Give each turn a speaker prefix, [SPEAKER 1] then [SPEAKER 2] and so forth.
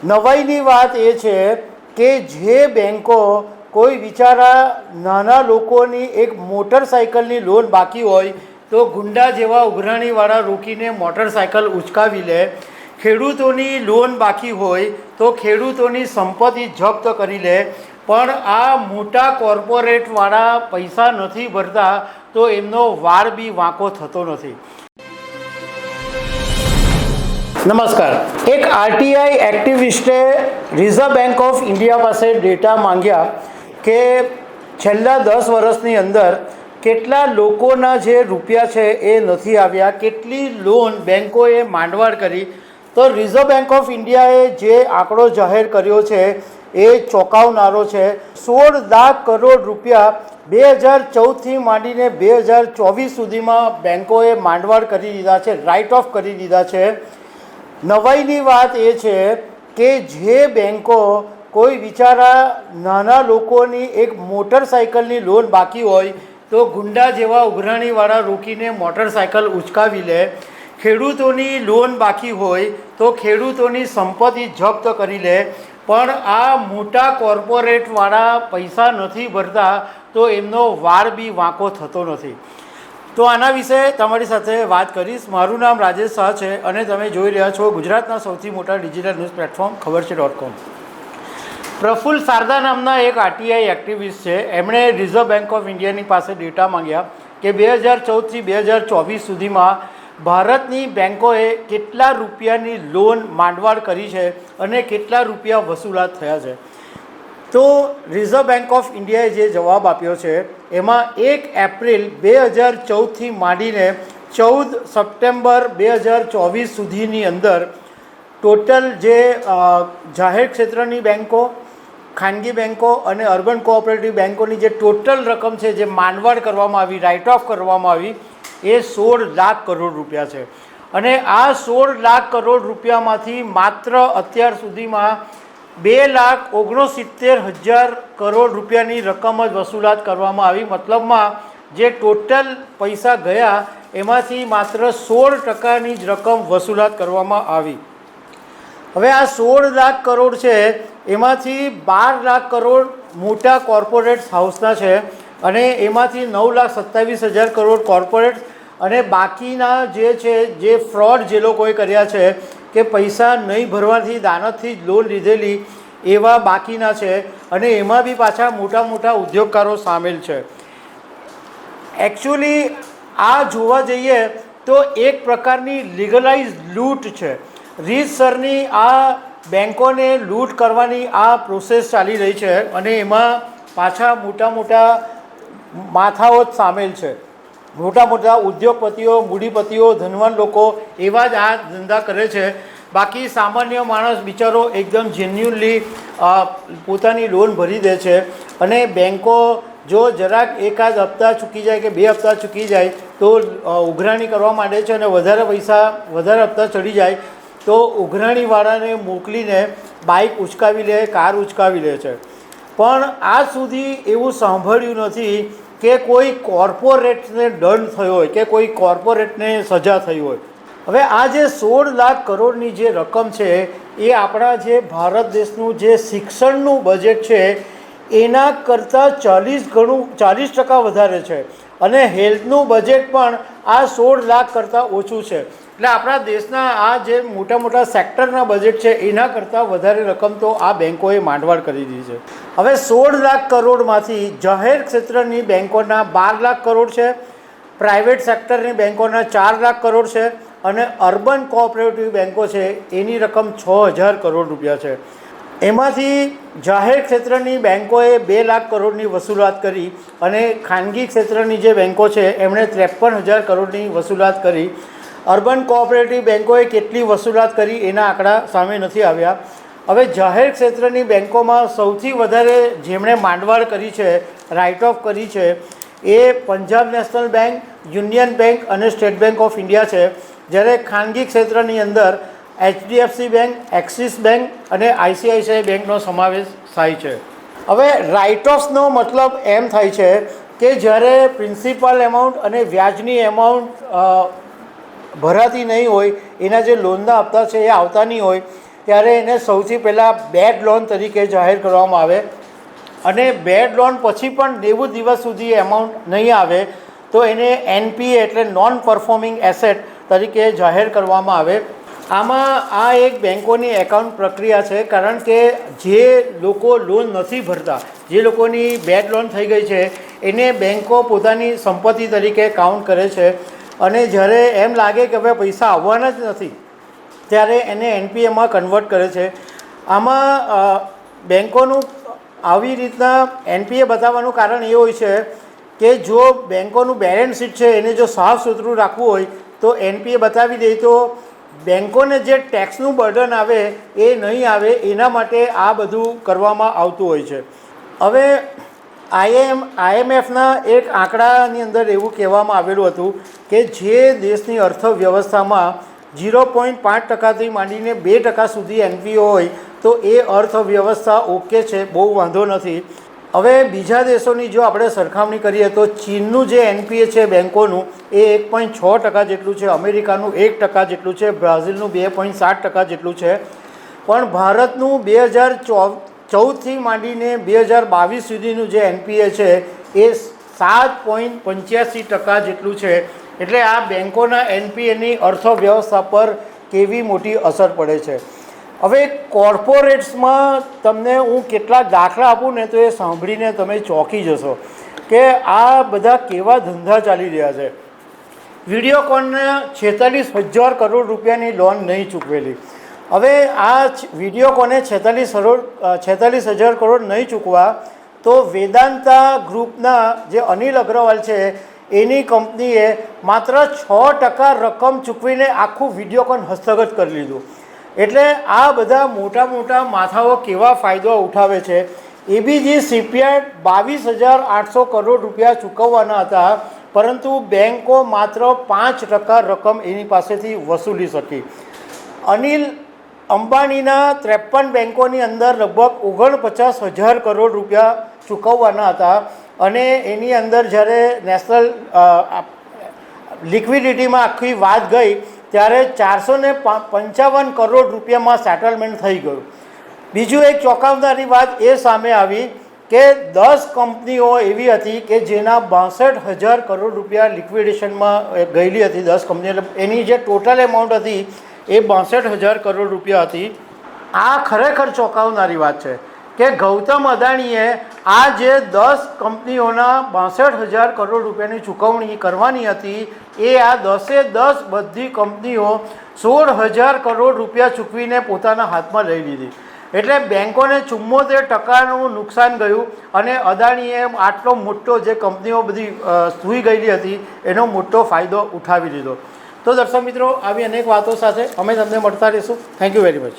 [SPEAKER 1] નવાઈની વાત એ છે કે જે બેન્કો કોઈ બિચારા નાના લોકોની એક મોટરસાઇકલની લોન બાકી હોય તો ગુંડા જેવા ઉઘરાણીવાળા રોકીને મોટરસાઇકલ ઉચકાવી લે, ખેડૂતોની લોન બાકી હોય તો ખેડૂતોની સંપત્તિ જપ્ત કરી લે, પણ આ મોટા કોર્પોરેટવાળા પૈસા નથી ભરતા તો એમનો વાળ બી વાંકો થતો નથી। નમસ્કાર। એક આરટીઆઈ એક્ટિવિસ્ટે રિઝર્વ બેંક ઓફ ઇન્ડિયા પાસે ડેટા માંગ્યા કે છેલ્લા 10 વર્ષની અંદર કેટલા લોકોના જે રૂપિયા છે એ નથી આવ્યા, કેટલી લોન બેન્કોએ માંડવાળ કરી। તો રિઝર્વ બેંક ઓફ ઇન્ડિયાએ જે આંકડો જાહેર કર્યો છે એ ચોંકાવનારો છે। 16 લાખ કરોડ રૂપિયા 2014થી માંડીને 2024 સુધીમાં બેન્કોએ માંડવાળ કરી દીધા છે, રાઇટ ઓફ કરી દીધા છે। નવાઈની વાત એ છે કે જે બેન્કો કોઈ બિચારા નાના લોકોની એક મોટરસાઇકલની લોન બાકી હોય તો ગુંડા જેવા ઉઘરાણીવાળા રોકીને મોટરસાઇકલ ઉચકાવી લે, ખેડૂતોની લોન બાકી હોય તો ખેડૂતોની સંપત્તિ જપ્ત કરી લે, પણ આ મોટા કોર્પોરેટવાળા પૈસા નથી ભરતા તો એમનો વાળ બી વાંકો થતો નથી। તો આના વિશે તમારી સાથે વાત કરીશ। મારું નામ રાજેશ શાહ છે અને તમે જોઈ રહ્યા છો ગુજરાતના સૌથી મોટા ડિજિટલ ન્યૂઝ પ્લેટફોર્મ ખબરછે.com। પ્રફુલ્લ શારદા નામના એક આરટીઆઈ એક્ટિવિસ્ટ છે, એમણે રિઝર્વ બેંક ઓફ ઇન્ડિયાની પાસે ડેટા માંગ્યા કે 2014થી 2024 સુધીમાં ભારતની બેન્કોએ કેટલા રૂપિયાની લોન માંડવાળ કરી છે અને કેટલા રૂપિયા વસૂલાત થયા છે। તો રિઝર્વ બેંક ઓફ ઇન્ડિયાએ જે જવાબ આપ્યો છે એમાં 1 એપ્રિલ 2014થી માંડીને 14 સપ્ટેમ્બર 2024 સુધીની અંદર ટોટલ જે જાહેર ક્ષેત્રની બેન્કો, ખાનગી બેન્કો અને અર્બન કોઓપરેટિવ બેન્કોની જે ટોટલ રકમ છે જે માંડવાળ કરવામાં આવી, રાઇટ ઓફ કરવામાં આવી, એ 16 લાખ કરોડ રૂપિયા છે। અને આ 16 લાખ કરોડ રૂપિયામાંથી માત્ર અત્યાર સુધીમાં 2,69,000 કરોડ રૂપિયાની રકમ જ વસૂલાત કરવામાં આવી। મતલબમાં જે ટોટલ પૈસા ગયા એમાંથી માત્ર 16%ની જ રકમ વસૂલાત કરવામાં આવી। હવે આ 16 લાખ કરોડ છે એમાંથી 12 લાખ કરોડ મોટા કોર્પોરેટ હાઉસના છે અને એમાંથી 9,27,000 કરોડ કોર્પોરેટ અને બાકીના જે છે જે ફ્રોડ જે લોકોએ કર્યા છે કે પૈસા નહીં ભરવાથી દાનતથી જ લોન લીધેલી એવા બાકીના છે અને એમાં બી પાછા મોટા મોટા ઉદ્યોગકારો સામેલ છે। એકચ્યુઅલી આ જોવા જઈએ તો એક પ્રકારની લીગલાઇઝ લૂંટ છે। રીતસરની આ બેન્કોને લૂંટ કરવાની આ પ્રોસેસ ચાલી રહી છે અને એમાં પાછા મોટા મોટા માથાઓ જ સામેલ છે, મોટા મોટા ઉદ્યોગપતિઓ, મૂડીપતિઓ, ધનવાન લોકો એવા જ આ ધંધા કરે છે। બાકી સામાન્ય માણસ બિચારો એકદમ જેન્યુઅનલી પોતાની લોન ભરી દે છે અને બેન્કો જો જરાક એકાદ હપ્તા ચૂકી જાય કે 2 હપ્તા ચૂકી જાય તો ઉઘરાણી કરવા માંડે છે અને વધારે પૈસા, વધારે હપ્તા ચડી જાય તો ઉઘરાણીવાળાને મોકલીને બાઇક ઉચકાવી લે, કાર ઉચકાવી લે છે। પણ આજ સુધી એવું સાંભળ્યું નથી કે કોઈ કોર્પોરેટને દંડ થયો હોય કે કોઈ કોર્પોરેટને સજા થઈ હોય। હવે આ જે 16 લાખ કરોડની જે રકમ છે એ આપણા જે ભારત દેશનું જે શિક્ષણનું બજેટ છે એના કરતાં 40% વધારે છે અને હેલ્થનું બજેટ પણ આ 16 લાખ કરતાં ઓછું છે। એટલે આપણા દેશના આ જે મોટા મોટા સેક્ટરના બજેટ છે એના કરતાં વધારે રકમ તો આ બેન્કોએ માંડવાળ કરી દીધી છે। હવે 16 લાખ કરોડમાંથી જાહેર ક્ષેત્રની બેન્કોના 12 લાખ કરોડ છે, પ્રાઇવેટ સેક્ટરની બેન્કોના 4 લાખ કરોડ છે અને અર્બન કોઓપરેટિવ બેન્કો છે એની રકમ 6,000 કરોડ રૂપિયા છે। એમાંથી જાહેર ક્ષેત્રની બેન્કોએ 2 લાખ કરોડની વસૂલાત કરી અને ખાનગી ક્ષેત્રની જે બેન્કો છે એમણે 53,000 કરોડની વસૂલાત કરી। અર્બન કોઓપરેટિવ બેન્કોએ કેટલી વસૂલાત કરી એના આંકડા સામે નથી આવ્યા। હવે જાહેર ક્ષેત્રની બેન્કોમાં સૌથી વધારે જેમણે માંડવાળ કરી છે, રાઇટ ઓફ કરી છે, એ Punjab National Bank, Union Bank અને સ્ટેટ બેંક ઓફ ઇન્ડિયા છે। જ્યારે ખાનગી ક્ષેત્રની અંદર HDFC બેંક, એક્સિસ બેંક અને ICICI બેંકનો સમાવેશ થાય છે। હવે રાઇટ ઓફનો મતલબ એમ થાય છે કે જ્યારે પ્રિન્સિપલ એમાઉન્ટ અને વ્યાજની એમાઉન્ટ ભરાતી નહીં હોય, એના જે લોનના હપ્તા છે એ આવતા નહીં હોય ત્યારે એને સૌથી પહેલાં બેડ લોન તરીકે જાહેર કરવામાં આવે અને બેડ લોન પછી પણ 90 દિવસ સુધી એમાઉન્ટ નહીં આવે તો એને NPA એટલે નોન પરફોર્મિંગ એસેટ તરીકે જાહેર કરવામાં આવે. આમાં આ એક બેન્કોની એકાઉન્ટ પ્રક્રિયા છે, કારણ કે જે લોકો લોન નથી ભરતા, જે લોકોની બેડ લોન થઈ ગઈ છે, એને બેન્કો પોતાની સંપત્તિ તરીકે કાઉન્ટ કરે છે અને જ્યારે એમ લાગે કે હવે પૈસા આવવાના જ નથી ત્યારે એને NPAમાં કન્વર્ટ કરે છે. આમાં બેન્કોનું આવી રીતના NPA બતાવવાનું કારણ એ હોય છે કે જો બેન્કોનું બેલેન્સ શીટ છે એને જો સાફ સુથરું રાખવું હોય તો NPA બતાવી દે તો બેન્કોને જે ટેક્સનું બર્ડન આવે એ નહીં આવે, એના માટે આ બધું કરવામાં આવતું હોય છે. હવે IMFના એક આંકડાની અંદર એવું કહેવામાં આવેલું હતું કે જે દેશની અર્થવ્યવસ્થામાં 0.5%થી માંડીને 2% સુધી NPA હોય તો એ અર્થવ્યવસ્થા ઓકે છે, બહુ વાંધો નથી. હવે બીજા દેશોની જો આપણે સરખામણી કરીએ તો ચીનનું જે NPA છે બેન્કોનું એ 1.6% જેટલું છે, અમેરિકાનું 1% જેટલું છે, બ્રાઝિલનું 2.7% જેટલું છે. પણ ભારતનું 2014થી માંડીને 2022 સુધીનું જે NPA છે એ 7.85% જેટલું છે. એટલે આ બેન્કોના NPAની અર્થવ્યવસ્થા પર કેવી મોટી અસર પડે છે. હવે કોર્પોરેટ્સમાં તમને હું કેટલાક દાખલા આપું ને તો એ સાંભળીને તમે ચોંકી જશો કે આ બધા કેવા ધંધા ચાલી રહ્યા છે. વિડીયોકોનને 46,000 કરોડ રૂપિયાની લોન નહીં ચૂકવેલી. હવે આ વિડીયોકોને 46,000 કરોડ નહીં ચૂકવા તો વેદાંતા ગ્રુપના જે અનિલ અગ્રવાલ છે એની કંપનીએ માત્ર 6% રકમ ચૂકવીને આખું વિડીયોકોન હસ્તગત કરી લીધું. એટલે આ બધા મોટા મોટા માથાઓ કેવા ફાયદો ઉઠાવે છે. ABG શિપયાર્ડ 22,800 કરોડ રૂપિયા ચૂકવવાના હતા, પરંતુ બેન્કો માત્ર 5% રકમ એની પાસેથી વસૂલી શકી. અનિલ અંબાણીના 53 બેન્કોની અંદર લગભગ 49,000 કરોડ રૂપિયા ચૂકવવાના હતા અને એની અંદર જ્યારે નેશનલ લિક્વિડિટીમાં આખી વાત ગઈ ત્યારે 455 કરોડ રૂપિયામાં સેટલમેન્ટ થઈ ગયું. બીજું એક ચોંકાવનારી વાત એ સામે આવી કે 10 કંપનીઓ એવી હતી કે જેના 62,000 કરોડ રૂપિયા લિક્વિડેશનમાં ગયેલી હતી. 10 કંપનીઓ, એટલે એની જે ટોટલ એમાઉન્ટ હતી એ 62,000 કરોડ રૂપિયા હતી. આ ખરેખર ચોંકાવનારી વાત છે કે ગૌતમ અદાણીએ આ જે 10 કંપનીઓના 62,000 કરોડ રૂપિયાની ચૂકવણી કરવાની હતી એ આ 10 બધી કંપનીઓ 16,000 કરોડ રૂપિયા ચૂકવીને પોતાના હાથમાં લઈ લીધી. એટલે બેન્કોને 74%નું નુકસાન ગયું અને અદાણીએ આટલો મોટો જે કંપનીઓ બધી સૂઈ ગયેલી હતી એનો મોટો ફાયદો ઉઠાવી લીધો. તો દર્શક મિત્રો, આવી અનેક વાતો સાથે અમે તમને મળતા રહીશું. Thank you very much.